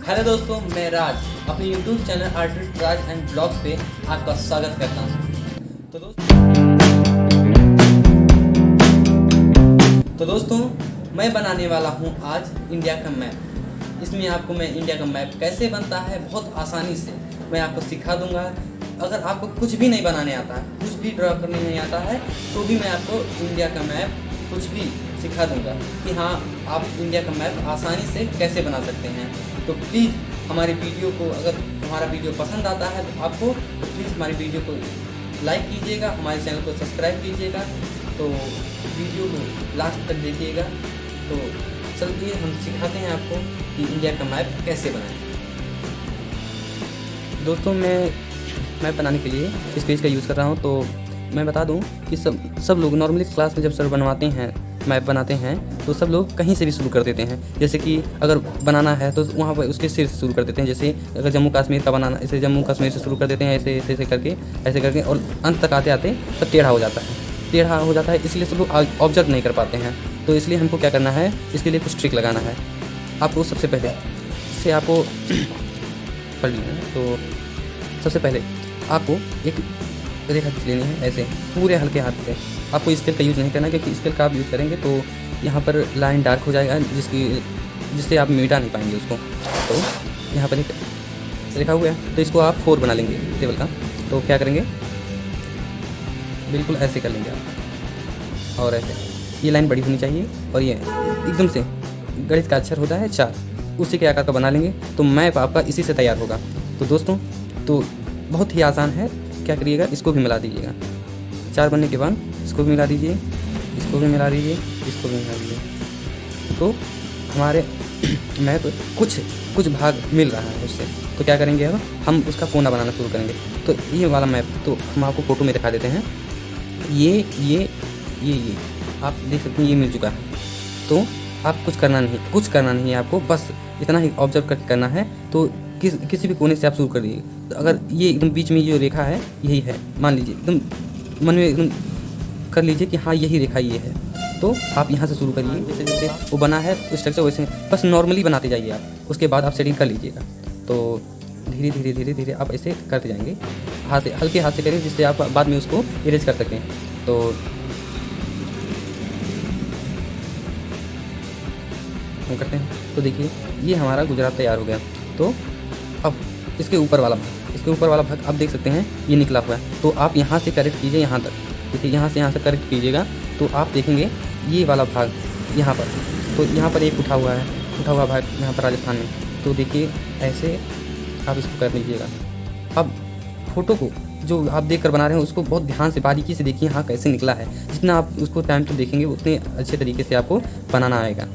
Hello दोस्तों, मैं राज अपने YouTube channel artist Raj and blogs पे आपका स्वागत करता हूँ। तो दोस्तों मैं बनाने वाला हूँ आज इंडिया का मैप। इसमें आपको मैं इंडिया का मैप कैसे बनता है बहुत आसानी से मैं आपको सिखा दूँगा। अगर आपको कुछ भी नहीं बनाने आता है, कुछ भी ड्रा करने नहीं आता है, तो भी मैं आपको इंडिया का मैप कुछ भी सिखा दूंगा कि हाँ आप इंडिया का मैप आसानी से कैसे बना सकते हैं। तो प्लीज़ हमारी वीडियो को, अगर हमारा वीडियो पसंद आता है तो आपको तो प्लीज़ हमारी वीडियो को लाइक कीजिएगा, हमारे चैनल को सब्सक्राइब कीजिएगा। तो वीडियो को लास्ट तक देखिएगा। तो चलिए हम सिखाते हैं आपको कि इंडिया का मैप कैसे बनाएं। दोस्तों मैं मैप बनाने के लिए इस पेज का यूज़ कर रहा हूँ। तो मैं बता दूं कि सब लोग नॉर्मली क्लास में जब सर बनवाते हैं, मैप बनाते हैं, तो सब लोग कहीं से भी शुरू कर देते हैं। जैसे कि अगर बनाना है तो वहाँ पर उसके सिर से शुरू कर देते हैं। जैसे अगर जम्मू कश्मीर का बनाना, ऐसे जम्मू कश्मीर से शुरू कर देते हैं, ऐसे ऐसे करके और अंत तक आते आते सब टेढ़ा हो जाता है। इसलिए सब लोग ऑब्जर्व नहीं कर पाते हैं। तो इसलिए हमको क्या करना है, इसके लिए कुछ ट्रिक लगाना है। आपको सबसे पहले इससे आपको पढ़ लिया है। तो सबसे पहले आपको एक रेखा खींच लेनी है, ऐसे पूरे हल्के हाथ से। आपको स्केल का यूज़ नहीं करना, क्योंकि स्केल का आप यूज़ करेंगे तो यहाँ पर लाइन डार्क हो जाएगा, जिससे आप मिटा नहीं पाएंगे उसको। तो यहाँ पर एक रेखा हुआ है, तो इसको आप 4 बना लेंगे टेबल का। तो क्या करेंगे, बिल्कुल ऐसे कर लेंगे आप, और ऐसे ये लाइन बड़ी होनी चाहिए, और ये एकदम से गणित का अक्षर होता है 4, उसी के आकार का बना लेंगे। तो मैप आपका इसी से तैयार होगा। तो दोस्तों तो बहुत ही आसान है। क्या करिएगा, इसको भी मिला दीजिएगा। 4 बनने के बाद इसको भी मिला दीजिए, इसको भी मिला दीजिए, इसको भी मिला दीजिए। तो हमारे मैप कुछ भाग मिल रहा है उससे। तो क्या करेंगे, अब हम उसका कोना बनाना शुरू करेंगे। तो ये वाला मैप तो हम आपको फ़ोटो में दिखा देते हैं। ये आप देख सकते हैं, ये मिल चुका है। तो आप कुछ करना नहीं है आपको, बस इतना ही ऑब्जर्व करना है। तो किसी भी कोने से आप शुरू कर दीजिए। तो अगर ये एकदम बीच में जो रेखा है यही है, मान लीजिए, एकदम मन में एकदम कर लीजिए कि हाँ यही रेखा ये है। तो आप यहाँ से शुरू करिए, जैसे जैसे वो बना है स्ट्रक्चर वैसे बस नॉर्मली बनाते जाइए आप। उसके बाद आप सेटिंग कर लीजिएगा। तो धीरे आप ऐसे करते जाएंगे, हाथ से, हल्के हाथ से करें, जिससे आप बाद में उसको इरेज कर सकें। तो हम करते हैं। तो देखिए ये हमारा गुजरात तैयार हो गया। तो अब इसके ऊपर वाला भाग आप देख सकते हैं, ये निकला हुआ है। तो आप यहाँ से करेक्ट कीजिए यहाँ तक। देखिए यहाँ से करेक्ट कीजिएगा तो आप देखेंगे ये वाला भाग यहाँ पर। तो यहाँ पर एक उठा हुआ भाग यहाँ पर राजस्थान में। तो देखिए ऐसे आप इसको कर लीजिएगा। अब फोटो को जो आप देख कर बना रहे हैं उसको बहुत ध्यान से, बारीकी से देखिए हाँ कैसे निकला है। जितना आप उसको टाइम तो देखेंगे उतने अच्छे तरीके से आपको बनाना आएगा।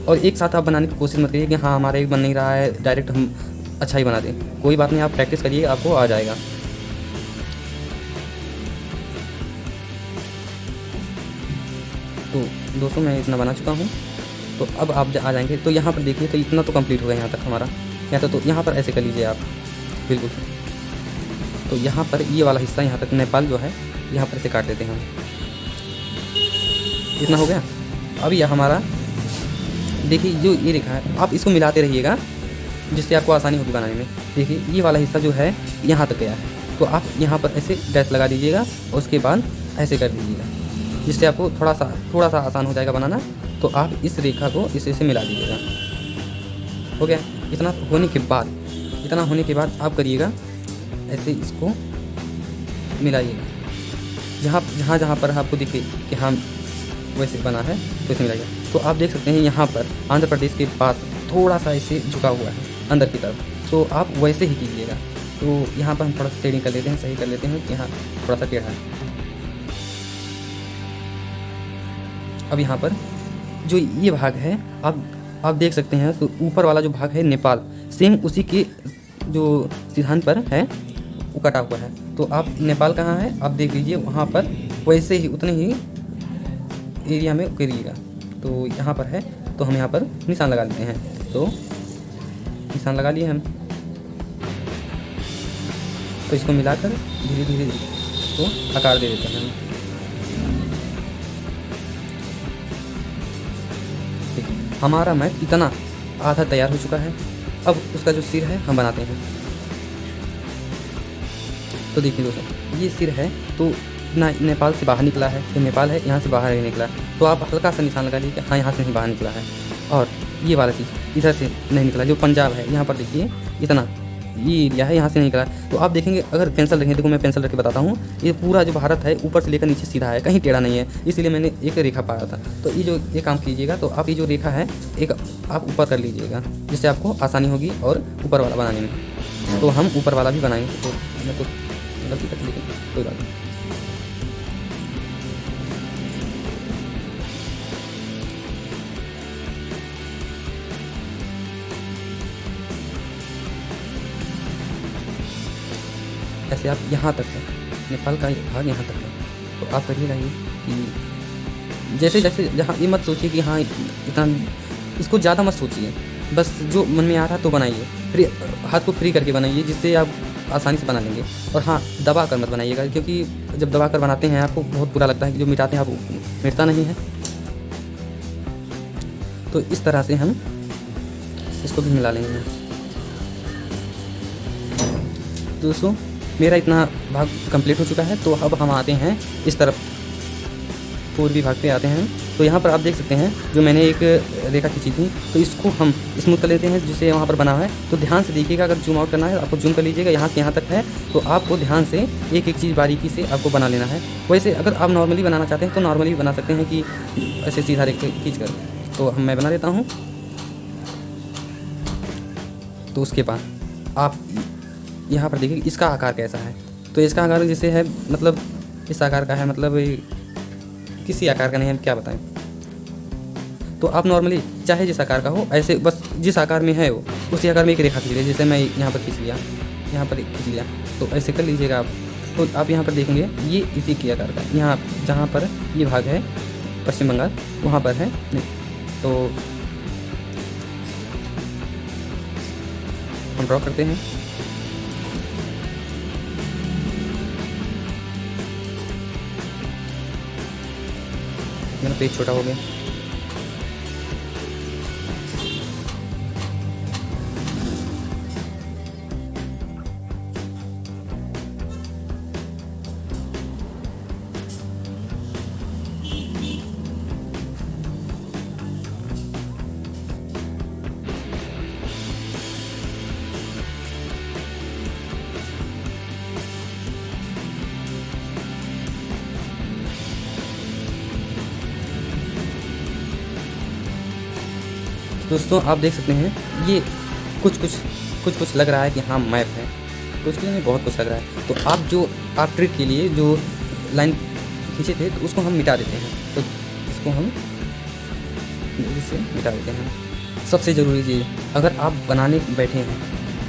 और एक साथ आप बनाने की कोशिश मत करिए कि हाँ हमारा एक बन नहीं रहा है, डायरेक्ट हम अच्छा ही बना दें। कोई बात नहीं, आप प्रैक्टिस करिए, आपको आ जाएगा। तो दोस्तों मैं इतना बना चुका हूँ। तो अब आप आ जाएंगे तो यहाँ पर देखिए, तो इतना तो कंप्लीट हो गया यहाँ तक हमारा। तो यहाँ पर ऐसे कर लीजिए आप, बिल्कुल। तो यहाँ पर ये वाला हिस्सा, यहाँ तक नेपाल जो है, यहाँ पर ऐसे काट देते हैं हम। इतना हो गया। अब यह हमारा देखिए जो ये रेखा है, आप इसको मिलाते रहिएगा जिससे आपको आसानी होगी बनाने में। देखिए ये वाला हिस्सा जो है यहाँ तक गया है। तो आप यहाँ पर ऐसे डैश लगा दीजिएगा और उसके बाद ऐसे कर दीजिएगा, जिससे आपको थोड़ा सा आसान हो जाएगा बनाना। तो आप इस रेखा को इसे मिला दीजिएगा। हो गया। इतना होने के बाद आप करिएगा ऐसे, इसको मिलाइएगा। जहाँ पर आपको दिखे कि हाँ वैसे बना है तो इसे मिलाइएगा। तो आप देख सकते हैं यहाँ पर आंध्र प्रदेश के पास थोड़ा सा ऐसे झुका हुआ है अंदर की तरफ। तो आप वैसे ही कीजिएगा। तो यहाँ पर हम थोड़ा सा शेडिंग कर लेते हैं, सही कर लेते हैं कि यहाँ थोड़ा सा टेढ़ा है। अब यहाँ पर जो ये भाग है आप देख सकते हैं, तो ऊपर वाला जो भाग है नेपाल, सेम उसी के जो सिद्धांत पर है वो कटा हुआ है। तो आप नेपाल कहाँ है आप देख लीजिए, वहाँ पर वैसे ही उतने ही एरिया में करिएगा। तो यहाँ पर है, तो हम यहाँ पर निशान लगा लेते हैं। तो निशान लगा लिए हम। तो इसको मिलाकर धीरे इसको आकार दे देते हैं। हमारा मैप इतना आधा तैयार हो चुका है। अब उसका जो सिर है हम बनाते हैं। तो देखिए दोस्तों, ये सिर है तो ना नेपाल से बाहर निकला है, तो नेपाल है यहाँ से बाहर नहीं निकला, तो आप हल्का सा निशान लगा लीजिए कि हाँ यहाँ से नहीं बाहर निकला है। और ये वाला चीज़ इधर से नहीं निकला, जो पंजाब है यहाँ पर देखिए इतना ये एरिया है, यहाँ से नहीं निकला। तो आप देखेंगे अगर पेंसिल रखें, देखो मैं पेंसिल रख के बताता हूँ, ये पूरा जो भारत है ऊपर से लेकर नीचे सीधा है, कहीं टेढ़ा नहीं है, इसलिए मैंने एक रेखा पाया था। तो ये काम कीजिएगा, तो आप ये जो रेखा है एक आप ऊपर कर लीजिएगा, जिससे आपको आसानी होगी और ऊपर वाला बनाने में। तो हम ऊपर वाला भी बनाएंगे, तो मैं तो गलती कर, लेकिन कोई बात नहीं। ऐसे आप यहाँ तक है, नेपाल का भाग यहाँ तक है, तो आप करिएगा ये कि जैसे जैसे जहाँ ये मत सोचिए कि हाँ इतना, इसको ज़्यादा मत सोचिए, बस जो मन में आ रहा तो बनाइए, फ्री हाथ को फ्री करके बनाइए, जिससे आप आसानी से बना लेंगे। और हाँ, दबा कर मत बनाइएगा, क्योंकि जब दबा कर बनाते हैं आपको बहुत बुरा लगता है कि जो मिटाते हैं आप मिटता नहीं है। तो इस तरह से हम इसको भी मिला लेंगे। दोस्तों मेरा इतना भाग कंप्लीट हो चुका है, तो अब हम आते हैं इस तरफ, पूर्वी भाग पे आते हैं। तो यहाँ पर आप देख सकते हैं जो मैंने एक रेखा खींची थी, तो इसको हम स्मूथ कर लेते हैं जिसे वहाँ पर बना है। तो ध्यान से देखिएगा, अगर जूम आउट करना है आपको जूम कर लीजिएगा, यहाँ से यहाँ तक है, तो आपको ध्यान से एक एक चीज़ बारीकी से आपको बना लेना है। वैसे अगर आप नॉर्मली बनाना चाहते हैं तो नॉर्मली बना सकते हैं कि ऐसे सीधा रेखा खींच कर, तो मैं बना लेता हूँ। तो उसके बाद आप यहाँ पर देखिए इसका आकार कैसा है, तो इसका आकार जैसे है, मतलब इस आकार का है, मतलब किसी आकार का नहीं है, क्या बताएं। तो आप नॉर्मली चाहे जिस आकार का हो, ऐसे बस जिस आकार में है वो उसी आकार में एक रेखा खींच लीजिए। जैसे मैं यहाँ पर खींच लिया, यहाँ पर खींच लिया, तो ऐसे कर लीजिएगा आप। तो आप यहाँ पर देखेंगे ये इसी के आकार का, यहाँ जहाँ पर ये भाग है पश्चिम बंगाल वहाँ पर है। तो हम ड्रॉ करते हैं। मेरा पेज छोटा हो गया। दोस्तों आप देख सकते हैं ये कुछ लग रहा है कि हाँ मैप है, कुछ नहीं, बहुत कुछ लग रहा है। तो आप ट्रिक के लिए जो लाइन खींचे थे तो उसको हम मिटा देते हैं। तो इसको हम इससे मिटा देते हैं। सबसे ज़रूरी चीज़, अगर आप बनाने बैठे हैं,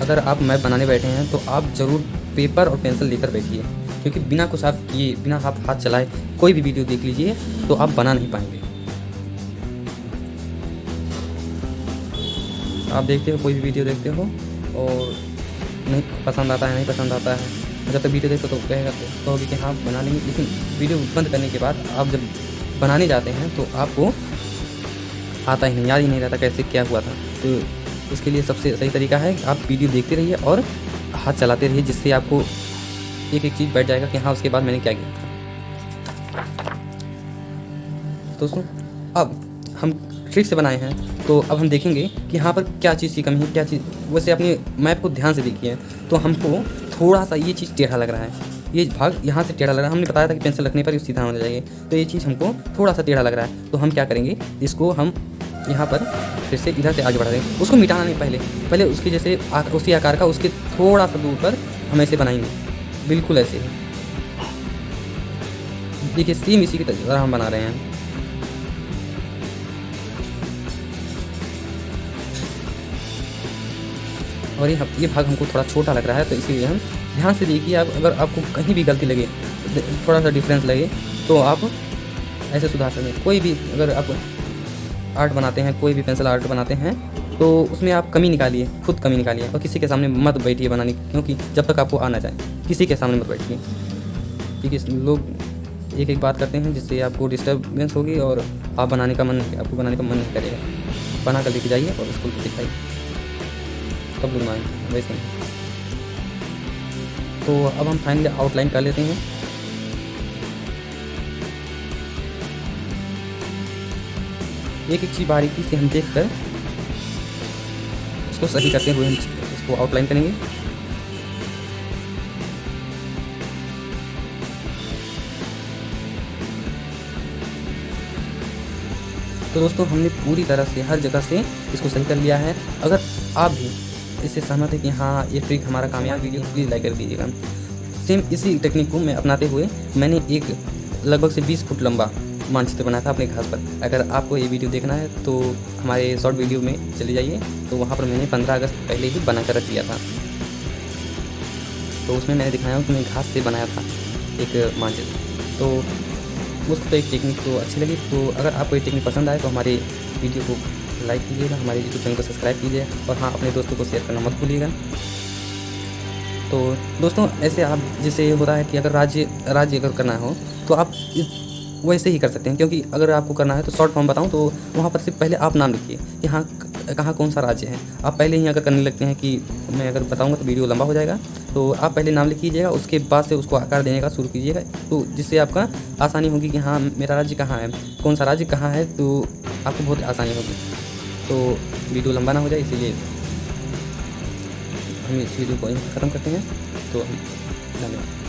अगर आप मैप बनाने बैठे हैं तो आप ज़रूर पेपर और पेंसिल लेकर बैठिए, क्योंकि बिना कुछ आप किए, बिना आप हाथ चलाए कोई भी वीडियो देख लीजिए तो आप बना नहीं पाएंगे। आप देखते हो, कोई भी वीडियो देखते हो और नहीं पसंद आता है, नहीं पसंद आता है, जब तक वीडियो देखते तो कहेगा तो कहोगे कि हाँ बना लेंगे, लेकिन वीडियो बंद करने के बाद आप जब बनाने जाते हैं तो आपको आता ही नहीं, याद ही नहीं रहता कैसे क्या हुआ था। तो इसके लिए सबसे सही तरीका है कि आप वीडियो देखते रहिए और हाथ चलाते रहिए, जिससे आपको एक एक चीज़ बैठ जाएगा कि हाँ उसके बाद मैंने क्या किया था। दोस्तों अब हम ट्रिक से बनाए हैं, तो अब हम देखेंगे कि यहाँ पर क्या चीज़ की कमी है, क्या चीज़। वैसे अपने मैप को ध्यान से देखिए, तो हमको थोड़ा सा ये चीज़ टेढ़ा लग रहा है, ये भाग यहाँ से टेढ़ा लग रहा है। हमने बताया था कि पेंसिल रखने पर सीधा होना चाहिए, तो ये चीज़ हमको थोड़ा सा टेढ़ा लग रहा है। तो हम क्या करेंगे, इसको हम यहाँ पर फिर से इधर से आगे बढ़ा देंगे। उसको मिटाना नहीं, पहले उसके जैसे उसी आकार का, उसके थोड़ा सा दूर पर हम ऐसे बनाएंगे, बिल्कुल ऐसे ही। देखिए सेम इसी की तरह हम बना रहे हैं। और ये भाग हमको थोड़ा छोटा लग रहा है, तो इसीलिए हम ध्यान से देखिए। आप अगर आपको कहीं भी गलती लगे, थोड़ा सा डिफरेंस लगे, तो आप ऐसे सुधार सकते हैं। कोई भी अगर आप आर्ट बनाते हैं, कोई भी पेंसिल आर्ट बनाते हैं, तो उसमें आप कमी निकालिए, खुद कमी निकालिए, और किसी के सामने मत बैठिए बनाने, क्योंकि जब तक आपको आना चाहे किसी के सामने मत बैठिए, क्योंकि लोग एक बात करते हैं जिससे आपको डिस्टर्बेंस होगी और आपको बनाने का मन नहीं करेगा। बना कर लेके जाइए और उसको दिखाइए। सब लोग मांगते वैसे ही। तो अब हम फाइनली आउटलाइन कर लेते हैं। एक एक चीज़ बारीकी से हम देख कर उसको सही करते हुए हम इसको आउटलाइन करेंगे। तो दोस्तों हमने पूरी तरह से हर जगह से इसको सही कर लिया है। अगर आप भी इससे सहमत है कि हाँ ये ट्रिक हमारा कामयाब वीडियो, प्लीज़ लाइक कर दीजिएगा। सेम इसी टेक्निक को मैं अपनाते हुए मैंने एक लगभग से 20 फुट लंबा मानचित्र बनाया था अपने घास पर। अगर आपको ये वीडियो देखना है तो हमारे शॉर्ट वीडियो में चले जाइए, तो वहाँ पर मैंने 15 अगस्त पहले ही बना कर रख दिया था। तो उसमें मैंने दिखाया हूँ कि मैं घास से बनाया था एक मानचित्र। तो उसको तो एक टेक्निक तो अच्छी लगी। तो अगर आपको ये टेक्निक पसंद आए तो हमारे वीडियो को लाइक कीजिएगा, हमारे यूट्यूब चैनल को सब्सक्राइब कीजिए और हाँ अपने दोस्तों को शेयर करना मत भूलिएगा। तो दोस्तों ऐसे आप जैसे होता है कि अगर राज्य अगर करना हो तो आप वैसे ही कर सकते हैं, क्योंकि अगर आपको करना है तो शॉर्ट फॉर्म बताऊं तो वहाँ पर सिर्फ पहले आप नाम लिखिए कि हाँ कहाँ कौन सा राज्य है। आप पहले ही अगर करने लगते हैं कि मैं अगर बताऊंगा तो वीडियो लंबा हो जाएगा, तो आप पहले नाम लिख लीजिएगा, उसके बाद से उसको आकार देने का शुरू कीजिएगा, तो जिससे आपका आसानी होगी कि हाँ मेरा राज्य कहाँ है, कौन सा राज्य कहाँ है, तो आपको बहुत आसानी होगी। तो वीडियो लंबा ना हो जाए इसीलिए हम इस वीडियो को यहीं ख़त्म करते हैं। तो धन्यवाद।